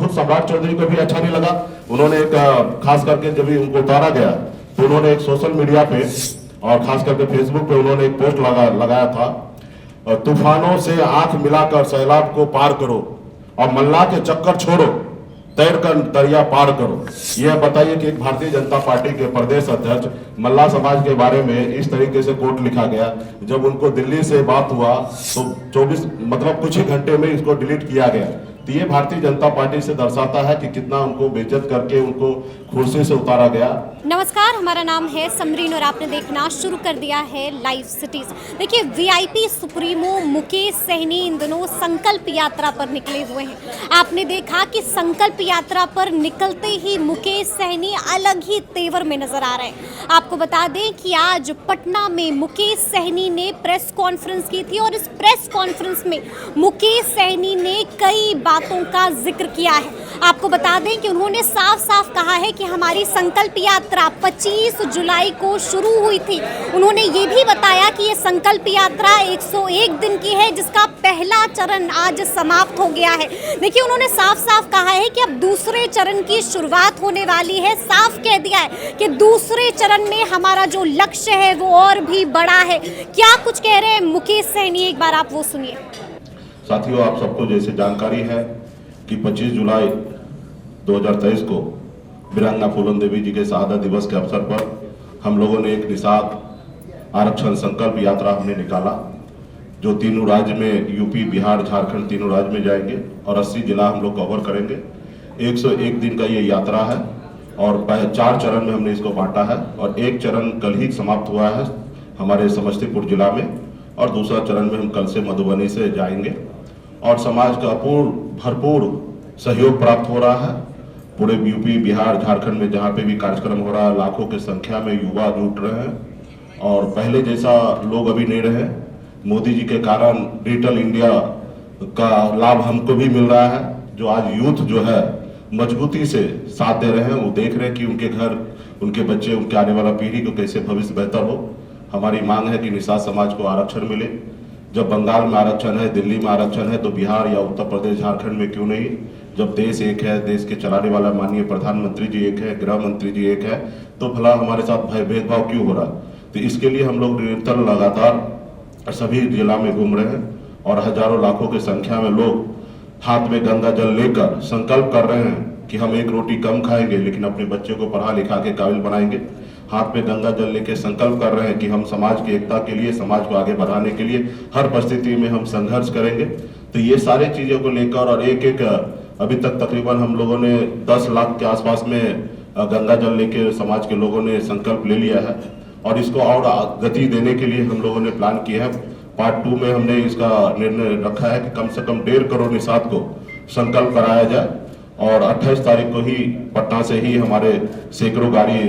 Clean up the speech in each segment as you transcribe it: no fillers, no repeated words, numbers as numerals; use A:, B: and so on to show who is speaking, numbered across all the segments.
A: खुद सम्राट चौधरी को भी अच्छा नहीं लगा। उन्होंने एक खास करके जब भी उनको उतारा गया तो उन्होंने एक सोशल मीडिया पे और खास करके फेसबुक पे उन्होंने एक पोस्ट लगाया था, तूफानों से आंख मिलाकर सैलाब को पार करो और मल्ला के चक्कर छोड़ो, तैर कर दरिया पार करो। यह बताइए कि एक भारतीय जनता पार्टी के प्रदेश अध्यक्ष मल्ला समाज के बारे में इस तरीके से कोट लिखा गया। जब उनको दिल्ली से बात हुआ तो 24 मतलब कुछ ही घंटे में इसको डिलीट किया गया। तो ये भारतीय जनता पार्टी से दर्शाता है कि कितना उनको बेइज्जत करके उनको कुर्सी से उतारा गया।
B: नमस्कार, हमारा नाम है समरीन और आपने देखना शुरू कर दिया है लाइव सिटीज। देखिए, वीआईपी सुप्रीमो मुकेश सहनी इन दिनों संकल्प यात्रा पर निकले हुए हैं। आपने देखा कि संकल्प यात्रा पर निकलते ही मुकेश सहनी अलग ही तेवर में नजर आ रहे हैं। आपको बता दें कि आज पटना में मुकेश सहनी ने प्रेस कॉन्फ्रेंस की थी और इस प्रेस कॉन्फ्रेंस में मुकेश सहनी ने कई बातों का जिक्र किया है। आपको बता दें कि उन्होंने साफ साफ कहा है कि हमारी संकल्प यात्रा 25 जुलाई को शुरू हुई थी। उन्होंने ये भी बताया कि ये संकल्प यात्रा 101 दिन की है, जिसका पहला चरण आज समाप्त हो गया है। देखिए, उन्होंने साफ साफ कहा है कि अब दूसरे चरण की शुरुआत होने वाली है। साफ कह दिया है कि दूसरे चरण में हमारा जो लक्ष्य है वो और भी बड़ा है। क्या कुछ कह रहे हैं मुकेश सहनी, एक बार आप वो सुनिए।
A: साथियों, आप सबको जैसे जानकारी है कि 25 जुलाई 2023 को वीरांगना फूलन देवी जी के शहादत दिवस के अवसर पर हम लोगों ने एक निषाद आरक्षण संकल्प यात्रा हमने निकाला, जो तीनों राज्य में यूपी, बिहार, झारखंड तीनों राज्य में जाएंगे और 80 जिला हम लोग कवर करेंगे। 101 दिन का ये यात्रा है और 4 चरण में हमने इसको बांटा है और एक चरण कल ही समाप्त हुआ है हमारे समस्तीपुर जिला में और दूसरा चरण में हम कल से मधुबनी से जाएंगे और समाज का भरपूर सहयोग प्राप्त हो रहा है। पूरे यूपी, बिहार, झारखंड में जहाँ पे भी कार्यक्रम हो रहा है, लाखों की संख्या में युवा जुट रहे हैं और पहले जैसा लोग अभी नहीं रहे। मोदी जी के कारण डिजिटल इंडिया का लाभ हमको भी मिल रहा है, जो आज यूथ जो है मजबूती से साथ दे रहे हैं। वो देख रहे हैं कि उनके घर, उनके बच्चे, उनके आने वाला पीढ़ी को कैसे भविष्य बेहतर हो। हमारी मांग है कि निषाद समाज को आरक्षण मिले। जब बंगाल में आरक्षण है, दिल्ली में आरक्षण है, तो बिहार या उत्तर प्रदेश, झारखंड में क्यों नहीं? जब देश एक है, देश के चलाने वाला माननीय प्रधानमंत्री जी एक है, गृह मंत्री जी एक है, तो भला हमारे साथ भेदभाव क्यों हो रहा? तो इसके लिए हम लोग निरंतर लगातार सभी जिला में घूम रहे हैं और हजारों लाखों की संख्या में लोग हाथ में गंगा जल लेकर संकल्प कर रहे हैं कि हम एक रोटी कम खाएंगे लेकिन अपने बच्चे को पढ़ा लिखा के काबिल बनाएंगे। हाथ में गंगा जल लेके संकल्प कर रहे हैं कि हम समाज की एकता के लिए, समाज को आगे बढ़ाने के लिए हर परिस्थिति में हम संघर्ष करेंगे। तो ये सारे चीजों को लेकर और एक अभी तक तकरीबन हम लोगों ने 10 लाख के आसपास में गंगा जल लेके समाज के लोगों ने संकल्प ले लिया है और इसको और गति देने के लिए हम लोगों ने प्लान किया है। पार्ट 2 में हमने इसका निर्णय रखा है कि कम से कम 1.5 करोड़ निषाद को संकल्प कराया जाए और 28 तारीख को ही पटना से ही हमारे सैकड़ों गाड़ी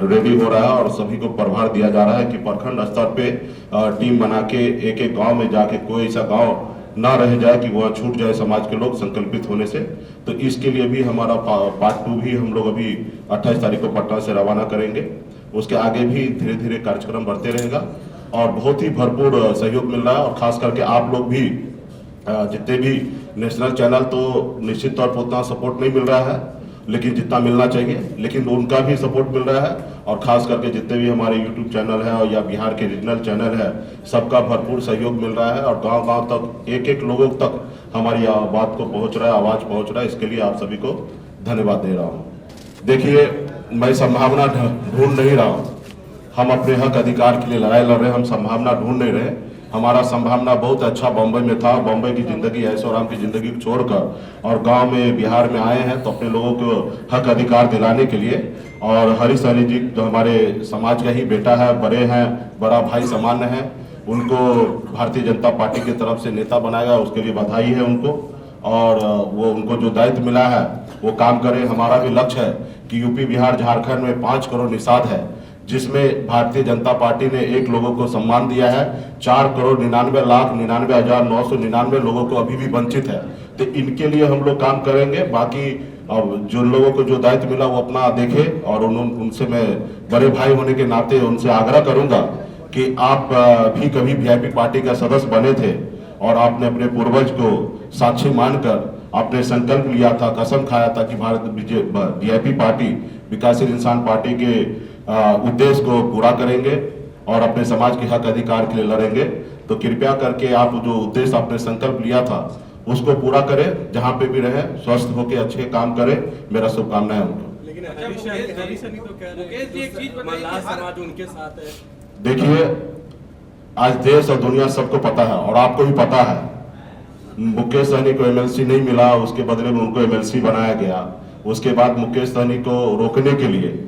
A: रेडी हो रहा है और सभी को प्रभार दिया जा रहा है कि प्रखंड स्तर पे टीम बना के एक एक गांव में जाके कोई ऐसा गांव ना रह जाए कि वह छूट जाए समाज के लोग संकल्पित होने से। तो इसके लिए भी हमारा पार्ट 2 भी हम लोग अभी 28 तारीख को पटना से रवाना करेंगे। उसके आगे भी धीरे धीरे कार्यक्रम बढ़ते रहेगा और बहुत ही भरपूर सहयोग मिल रहा है और खास करके आप लोग भी जितने भी नेशनल चैनल, तो निश्चित तौर पर उतना सपोर्ट नहीं मिल रहा है लेकिन जितना मिलना चाहिए, लेकिन उनका भी सपोर्ट मिल रहा है और खास करके जितने भी हमारे यूट्यूब चैनल है और या बिहार के रीजनल चैनल है, सबका भरपूर सहयोग मिल रहा है और गांव-गांव तक, एक लोगों तक हमारी बात को पहुंच रहा है, आवाज पहुंच रहा है। इसके लिए आप सभी को धन्यवाद दे रहा हूँ। देखिए, मैं संभावना ढूंढ नहीं रहा हूँ, हम अपने हक अधिकार के लिए लड़ाई लड़ रहे हैं, हम संभावना ढूंढ नहीं रहे। हमारा संभावना बहुत अच्छा बॉम्बे में था, बॉम्बे की जिंदगी, ऐशो आराम की जिंदगी को छोड़कर और गांव में, बिहार में आए हैं तो अपने लोगों को हक अधिकार दिलाने के लिए। और हरीश सहनी जी जो हमारे समाज का ही बेटा है, बड़े हैं, बड़ा भाई समान है, उनको भारतीय जनता पार्टी की तरफ से नेता बनाएगा, उसके लिए बधाई है उनको और वो उनको जो दायित्व मिला है वो काम करें। हमारा भी लक्ष्य है कि यूपी, बिहार, झारखंड में 5 करोड़ निषाद है, जिसमें भारतीय जनता पार्टी ने एक लोगों को सम्मान दिया है। 4,99,99,999 लोगों को अभी भी वंचित है, तो इनके लिए हम लोग काम करेंगे। बाकी अब जो लोगों को जो दायित्व मिला वो अपना देखे और उनसे मैं बड़े भाई होने के नाते उनसे आग्रह करूंगा कि आप भी कभी वीआईपी पार्टी का सदस्य बने थे और आपने अपने पूर्वज को साक्षी मानकर आपने संकल्प लिया था, कसम खाया था कि भारत वीआईपी पार्टी विकासशील इंसान पार्टी के उद्देश्य को पूरा करेंगे और अपने समाज के हक अधिकार के लिए लड़ेंगे। तो कृपया करके आप जो उद्देश्य आपने संकल्प लिया था उसको पूरा करें, जहां पे भी रहे स्वस्थ होकर अच्छे काम करें। मेरा शुभकामनाएं उनको।
C: लेकिन हरीशनी तो कह रहे हैं मल्लाह समाज उनके साथ है।
A: देखिए, आज देश और दुनिया सबको पता है और आपको भी पता है, मुकेश सहनी को एमएलसी नहीं मिला, उसके बदले में उनको एमएलसी बनाया गया। उसके बाद मुकेश सहनी को रोकने के लिए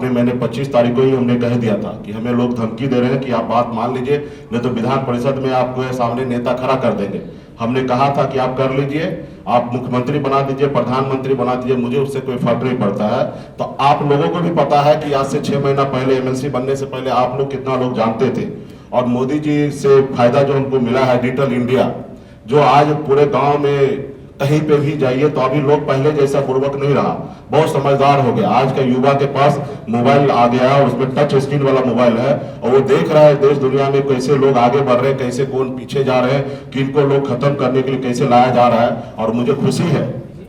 A: मैंने 25 तारीख को ही हमने कह दिया था कि हमें लोग धमकी दे रहे हैं कि आप बात मान लीजिए, नहीं तो विधान परिषद में आपको सामने नेता खड़ा कर देंगे। हमने कहा था कि आप कर लीजिए, आप मुख्यमंत्री बना दीजिए, प्रधानमंत्री बना दीजिए, मुझे उससे कोई फर्क नहीं पड़ता है। तो आप लोगों को भी पता है कि आज से 6 महीना पहले एमएलसी बनने से पहले आप लोग कितना लोग जानते थे। और मोदी जी से फायदा जो हमको मिला है डिजिटल इंडिया, जो आज पूरे गांव में कहीं पे भी जाइए तो अभी लोग पहले जैसा बुर्बक नहीं रहा, बहुत समझदार हो गया। आज का युवा के पास मोबाइल आ गया और उसमें टच स्क्रीन वाला मोबाइल है और वो देख रहा है देश दुनिया में कैसे लोग आगे बढ़ रहे हैं, कैसे कौन पीछे जा रहे हैं, किनको लोग खत्म करने के लिए कैसे लाया जा रहा है। और मुझे खुशी है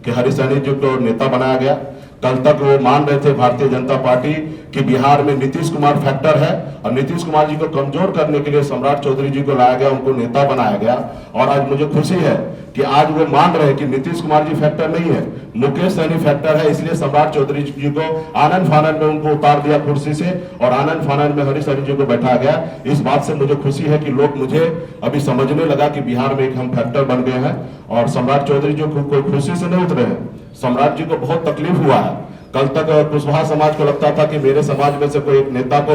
A: कि हरीश सहनी जी को नेता बनाया गया। कल तक वो मान रहे थे भारतीय जनता पार्टी कि बिहार में नीतीश कुमार फैक्टर है और नीतीश कुमार जी को कमजोर करने के लिए सम्राट चौधरी जी को लाया गया, उनको नेता बनाया गया। और आज मुझे खुशी है कि आज वो मान रहे हैं कि नीतीश कुमार जी फैक्टर नहीं है, मुकेश सहनी फैक्टर है। इसलिए सम्राट चौधरी जी को आनंद फानंद में उनको उतार दिया कुर्सी से और आनंद फानंद में हरीश सहनी जी को बैठा गया। इस बात से मुझे खुशी है कि लोग मुझे अभी समझने लगा कि बिहार में एक हम फैक्टर बन गए हैं। और सम्राट चौधरी जी को खुशी से नहीं उतरे हैं, सम्राट जी को बहुत तकलीफ हुआ है। कल तक कुशवाहा समाज को लगता था कि मेरे समाज में से कोई एक नेता को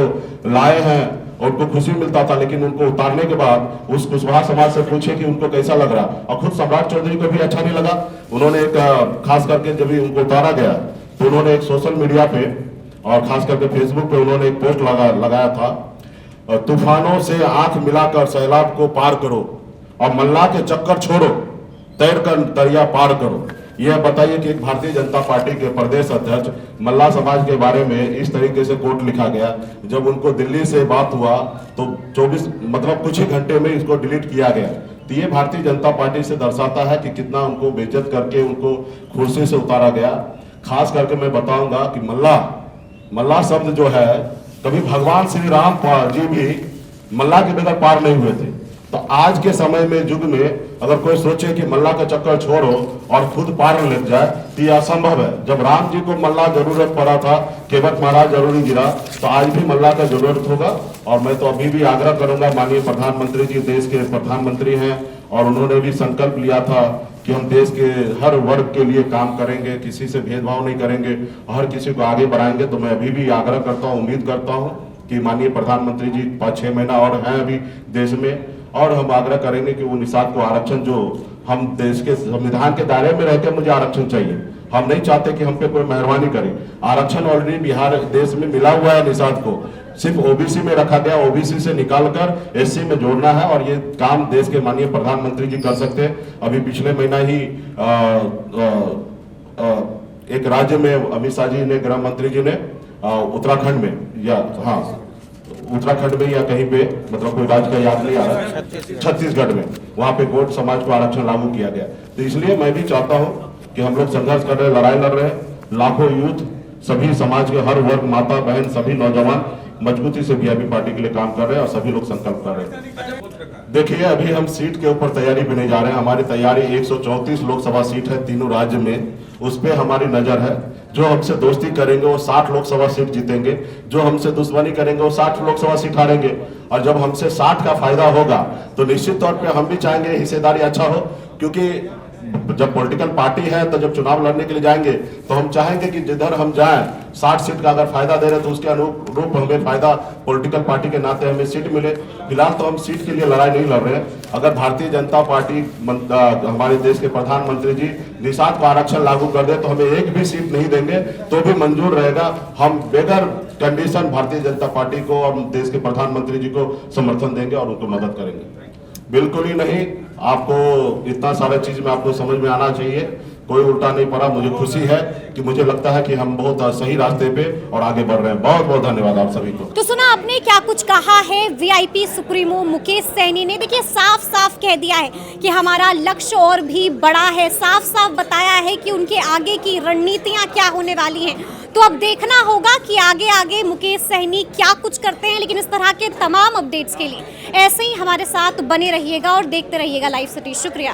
A: लाए हैं और उनको खुशी मिलता था, लेकिन उनको उतारने के बाद उस कुशवाहा समाज से पूछे कि उनको कैसा लग रहा, और खुद सम्राट चौधरी को भी अच्छा नहीं लगा। उन्होंने एक खास करके जब उनको उतारा गया तो उन्होंने एक सोशल मीडिया पे और खास करके फेसबुक पे उन्होंने एक पोस्ट लगाया था, तूफानों से आंख मिलाकर सैलाब को पार करो और मल्लाह के चक्कर छोड़ो, तैर कर दरिया पार करो। यह बताइए कि एक भारतीय जनता पार्टी के प्रदेश अध्यक्ष मल्लाह समाज के बारे में इस तरीके से कोट लिखा गया। जब उनको दिल्ली से बात हुआ तो 24 मतलब कुछ ही घंटे में इसको डिलीट किया गया। तो ये भारतीय जनता पार्टी से दर्शाता है कि कितना उनको बेइज्जत करके उनको कुर्सी से उतारा गया। खास करके मैं बताऊंगा कि मल्लाह शब्द जो है, कभी भगवान श्री राम जी भी मल्लाह के बगैर पार नहीं हुए थे। तो आज के समय में युग में अगर कोई सोचे कि मल्लाह का चक्कर छोड़ो और खुद पार लग जाए तो यह असंभव है। जब राम जी को मल्लाह जरूरत पड़ा था, केवट महाराज जरूरी गिरा, तो आज भी मल्लाह का जरूरत होगा। और मैं तो अभी भी आग्रह करूंगा, माननीय प्रधानमंत्री जी देश के प्रधानमंत्री हैं और उन्होंने भी संकल्प लिया था कि हम देश के हर वर्ग के लिए काम करेंगे, किसी से भेदभाव नहीं करेंगे, हर किसी को आगे बढ़ाएंगे। तो मैं अभी भी आग्रह करता हूँ, उम्मीद करता हूँ कि माननीय प्रधानमंत्री जी 5-6 महीना और हैं अभी देश में, और हम आग्रह करेंगे कि वो निषाद को आरक्षण, जो हम देश के संविधान के दायरे में रहकर मुझे आरक्षण चाहिए, हम नहीं चाहते कि हम पे कोई मेहरबानी करे। आरक्षण ऑलरेडी बिहार देश में मिला हुआ है, निषाद को सिर्फ ओबीसी में रखा गया, ओबीसी से निकालकर एससी में जोड़ना है और ये काम देश के माननीय प्रधानमंत्री जी कर सकते हैं। अभी पिछले महीना ही एक राज्य में अमित शाह जी ने, गृह मंत्री जी ने उत्तराखंड में उत्तराखंड में या कहीं पे, मतलब कोई राज्य का याद नहीं आ रहा, छत्तीसगढ़ में, वहां पे गोट समाज को आरक्षण लागू किया गया। तो इसलिए मैं भी चाहता हूं कि हम लोग संघर्ष कर रहे हैं, लड़ाई लड़ रहे हैं। लाखों यूथ, सभी समाज के हर वर्ग, माता बहन, सभी नौजवान मजबूती से वीआईपी पार्टी के लिए काम कर रहे हैं और सभी लोग संकल्प कर रहे हैं। देखिए, अभी हम सीट के ऊपर तैयारी पे नहीं जा रहे हैं। हमारी तैयारी 134 लोकसभा सीट है तीनों राज्य में, उस पर हमारी नजर है। जो हमसे दोस्ती करेंगे वो 60 लोकसभा सीट जीतेंगे, जो हमसे दुश्मनी करेंगे वो 60 लोकसभा सीट हारेंगे। और जब हमसे 60 का फायदा होगा तो निश्चित तौर पे हम भी चाहेंगे हिस्सेदारी अच्छा हो, क्योंकि जब पॉलिटिकल पार्टी है तो जब चुनाव लड़ने के लिए जाएंगे तो हम चाहेंगे कि जिधर हम जाएं 60 सीट का अगर फायदा दे रहे तो उसके अनुरूप हमें फायदा पॉलिटिकल पार्टी के नाते हमें सीट मिले। फिलहाल तो हम सीट के लिए लड़ाई नहीं लड़ रहे हैं। अगर भारतीय जनता पार्टी, हमारे देश के प्रधानमंत्री जी निषाद को आरक्षण लागू कर दे तो हमें एक भी सीट नहीं देंगे तो भी मंजूर रहेगा। हम बेगर कंडीशन भारतीय जनता पार्टी को और देश के प्रधानमंत्री जी को समर्थन देंगे और उनको मदद करेंगे। बिल्कुल ही नहीं, आपको इतना सारा चीज में आपको समझ में आना चाहिए कोई उल्टा नहीं पड़ा। मुझे खुशी है कि मुझे लगता है कि हम बहुत सही रास्ते पे और आगे बढ़ रहे हैं। बहुत बहुत धन्यवाद आप सभी को।
B: तो सुना आपने क्या कुछ कहा है वीआईपी सुप्रीमो मुकेश सहनी ने। देखिए साफ साफ कह दिया है कि हमारा लक्ष्य और भी बड़ा है, साफ साफ बताया है कि उनके आगे की रणनीतियां क्या होने वाली हैं। तो अब देखना होगा कि आगे आगे मुकेश सहनी क्या कुछ करते हैं। लेकिन इस तरह के तमाम अपडेट्स के लिए ऐसे ही हमारे साथ बने रहिएगा और देखते रहिएगा लाइव सिटी। शुक्रिया।